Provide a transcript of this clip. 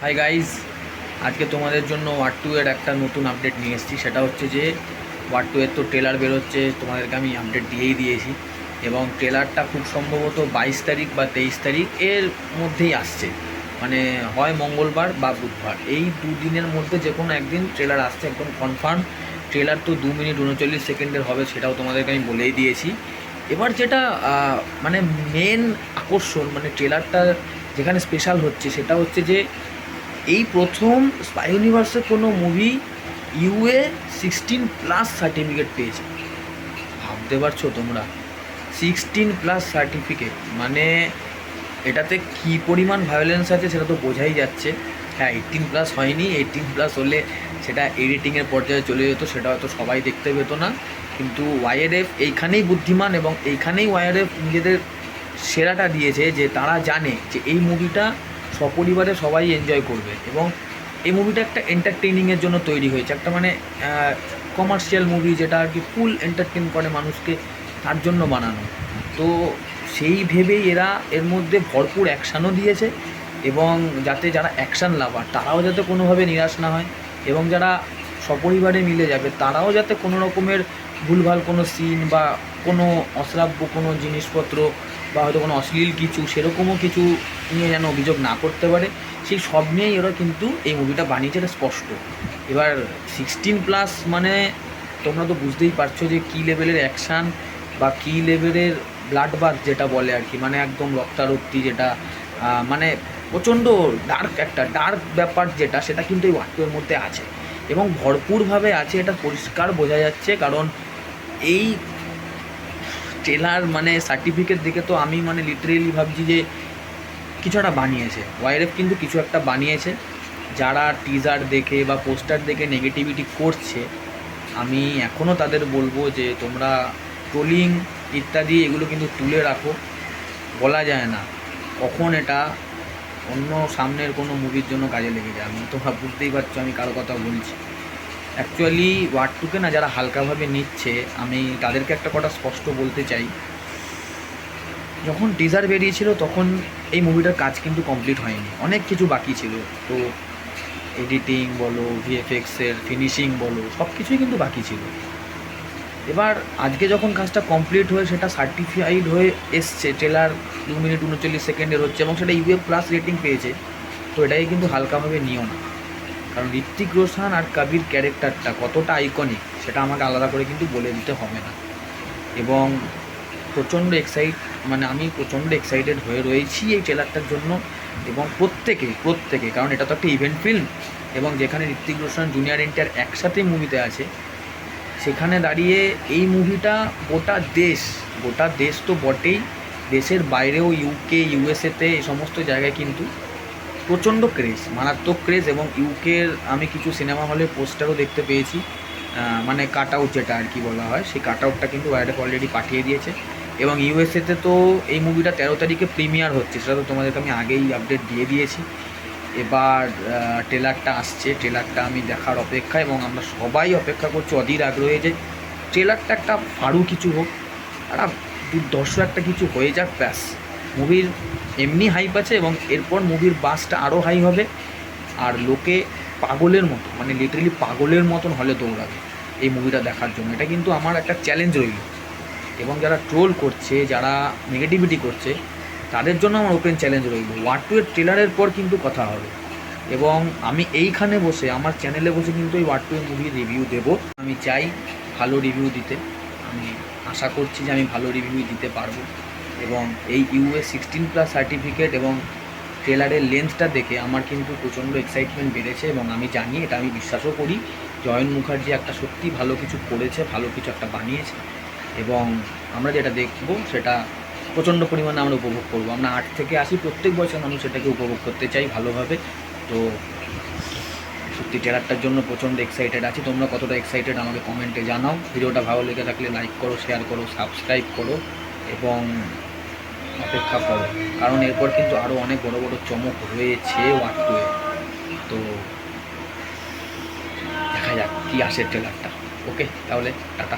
Hi guys, আজকে তোমাদের জন্য ওয়ার টু এর একটা নতুন আপডেট নিয়ে এসেছি। সেটা হচ্ছে যে ওয়ার টু এর তো ট্রেলার বেরোচ্ছে, তোমাদেরকে আমি আপডেট দিয়েই দিয়েছি। এবং ট্রেলারটা খুব সম্ভবত 22 তারিখ বা 23 তারিখ এর মধ্যেই আসছে, মানে হয় মঙ্গলবার বা বুধবার, এই দুদিনের মধ্যে যে কোনো একদিন ট্রেলার আসছে, একদম কনফার্ম। ট্রেলার তো 2 মিনিট 39 সেকেন্ডের হবে, সেটাও তোমাদেরকে আমি বলেই দিয়েছি। এবার যেটা মানে মেন আকর্ষণ, মানে ট্রেলারটা যেখানে স্পেশাল হচ্ছে সেটা হচ্ছে যে এই প্রথম স্পাই ইউনিভার্সের কোনো মুভি UA-16+ সার্টিফিকেট পেয়েছে। ভাবতে পারছো তোমরা? 16+ সার্টিফিকেট মানে এটাতে কী পরিমাণ ভায়োলেন্স আছে সেটা তো বোঝাই যাচ্ছে। হ্যাঁ, 18+ হয়নি, 18+ হলে সেটা এডিটিংয়ের পর্যায়ে চলে যেত, সেটা হয়তো সবাই দেখতে পেতো না। কিন্তু ওয়াইআরএফ এইখানেই বুদ্ধিমান, এবং এইখানেই ওয়াইআরএফ নিজেদের সেরাটা দিয়েছে, যে তারা জানে যে এই মুভিটা সপরিবারে সবাই এনজয় করবে। এবং এই মুভিটা একটা এন্টারটেইনিংয়ের জন্য তৈরি হয়েছে, একটা মানে কমার্শিয়াল মুভি যেটা আর কি ফুল এন্টারটেন করে মানুষকে, তার জন্য বানানো। তো সেই ভেবেই এরা এর মধ্যে ভরপুর অ্যাকশানও দিয়েছে, এবং যাতে যারা অ্যাকশান লাভার তারাও যাতে কোনোভাবে নিরাশ না হয়, এবং যারা সপরিবারে মিলে যাবে তারাও যাতে কোনো রকমের ভুলভাল কোনো সিন বা কোনো অশ্রাব্য কোনো জিনিসপত্র বা হয়তো কোনো অশ্লীল কিছু সেরকমও কিছু নিয়ে যেন অভিযোগ না করতে পারে, সেই সব নিয়েই ওরা কিন্তু এই মুভিটা বানিয়েছে, এটা স্পষ্ট। এবার 16+ মানে তোমরা তো বুঝতেই পারছো যে কী লেভেলের অ্যাকশান বা কী লেভেলের ব্লাড বাথ যেটা বলে আর কি, মানে একদম রক্তারক্তি, যেটা মানে প্রচণ্ড ডার্ক, একটা ডার্ক ব্যাপার যেটা, সেটা কিন্তু এই ওয়ার টু এর মধ্যে আছে এবং ভরপুরভাবে আছে, এটা পরিষ্কার বোঝা যাচ্ছে। কারণ এই ট্রেলার মানে সার্টিফিকেট দেখে তো আমি মানে লিটারেলি ভাবছি যে কিছু একটা বানিয়েছে ওয়াইআরএফ, কিন্তু কিছু একটা বানিয়েছে। যারা টিজার দেখে বা পোস্টার দেখে নেগেটিভিটি করছে, আমি এখনও তাদের বলবো যে তোমরা ট্রোলিং ইত্যাদি এগুলো কিন্তু তুলে রাখো। বলা যায় না কখন এটা অন্য সামনের কোনো মুভির জন্য কাজে লেগে যায়। আমি তোমরা বুঝতেই পারছো আমি কারো কথা বলছি। অ্যাকচুয়ালি ওয়ার টুকে না যারা হালকাভাবে নিচ্ছে, আমি তাদেরকে একটা কথা স্পষ্ট বলতে চাই, যখন টিজার বেরিয়েছিল তখন এই মুভিটার কাজ কিন্তু কমপ্লিট হয়নি, অনেক কিছু বাকি ছিল। তো এডিটিং বলো, ভিএফএক্সের ফিনিশিং বলো, সব কিছুই কিন্তু বাকি ছিল। এবার আজকে যখন কাজটা কমপ্লিট হয়ে সেটা সার্টিফাইড হয়ে এসছে, ট্রেলার 2 মিনিট 39 সেকেন্ডের হচ্ছে এবং সেটা UA+ রেটিং পেয়েছে, তো এটাকে কিন্তু হালকাভাবে নিও না। কারণ ঋত্বিক রোশন আর কবির ক্যারেক্টারটা কতটা আইকনিক সেটা আমাকে আলাদা করে কিন্তু বলে দিতে হবে না। এবং প্রচণ্ড মানে আমি প্রচণ্ড এক্সাইটেড হয়ে রয়েছি এই ট্রেলারটার জন্য। এবং প্রত্যেকে কারণ এটা তো একটা ইভেন্ট ফিল্ম, এবং যেখানে ঋত্বিক রোশন জুনিয়র এনটিআর একসাথে মুভিতে আছে, সেখানে দাঁড়িয়ে এই মুভিটা গোটা দেশ তো বটেই, দেশের বাইরেও UK USA-তে এই সমস্ত জায়গায় কিন্তু প্রচণ্ড ক্রেজ, মারাত্মক ক্রেজ। এবং ইউকের আমি কিছু সিনেমা হলে পোস্টারও দেখতে পেয়েছি, মানে কাট আউট যেটা আর কি বলা হয়, সেই কাট আউটটা কিন্তু ওয়াইআরএফ অলরেডি পাঠিয়ে দিয়েছে। এবং USA-তে তো এই মুভিটা 13 তারিখে প্রিমিয়ার হচ্ছে, সেটা তো তোমাদেরকে আমি আগেই আপডেট দিয়ে দিয়েছি। এবার ট্রেলারটা আসছে, ট্রেলারটা আমি দেখার অপেক্ষা, এবং আমরা সবাই অপেক্ষা করছি অধীর আগ্রহে যে ট্রেলারটা একটা ফাড়ু কিছু হোক, একটা দুর্ধর্ষ একটা কিছু হয়ে যাক, ব্যাস। মুভির এমনি হাইপ আছে, এবং এরপর মুভির বাসটা আরও হাই হবে, আর লোকে পাগলের মতো, মানে লিটারেলি পাগলের মতন হলে দৌড়াবে এই মুভিটা দেখার জন্য। এটা কিন্তু আমার একটা চ্যালেঞ্জ রইল। এবং যারা ট্রোল করছে, যারা নেগেটিভিটি করছে, তাদের জন্য আমার ওপেন চ্যালেঞ্জ রইল, ওয়ার টু এর ট্রেলারের পর কিন্তু কথা হবে। এবং আমি এইখানে বসে আমার চ্যানেলে বসে কিন্তু এই ওয়ার টু এর মুভির রিভিউ দেবো। আমি চাই ভালো রিভিউ দিতে, আমি আশা করছি যে আমি ভালো রিভিউ দিতে পারবো। এবং এই UA-16+ সার্টিফিকেট এবং ট্রেলারের লেন্থটা দেখে আমার কিন্তু প্রচণ্ড এক্সাইটমেন্ট বেড়েছে, এবং আমি জানি, এটা আমি বিশ্বাসও করি, জয়ন মুখার্জি একটা সত্যি ভালো কিছু করেছে, ভালো কিছু একটা বানিয়েছে। এবং আমরা যেটা দেখব সেটা প্রচণ্ড পরিমাণে আমরা উপভোগ করবো। আমরা 8 থেকে 80 প্রত্যেক বয়সের মানুষ সেটাকে উপভোগ করতে চাই ভালোভাবে। তো সত্যি ট্রেলারটার জন্য প্রচণ্ড এক্সাইটেড আছি। তোমরা কতটা এক্সাইটেড আমাকে কমেন্টে জানাও। ভিডিওটা ভালো লেগে থাকলে লাইক করো, শেয়ার করো, সাবস্ক্রাইব করো, এবং অপেক্ষা করো, কারণ এরপর কিন্তু আরও অনেক বড় বড় চমক রয়েছে ওয়ার টু এ। তো দেখা যাক কী আসে ট্রেলারটা। ওকে, তাহলে টাটা।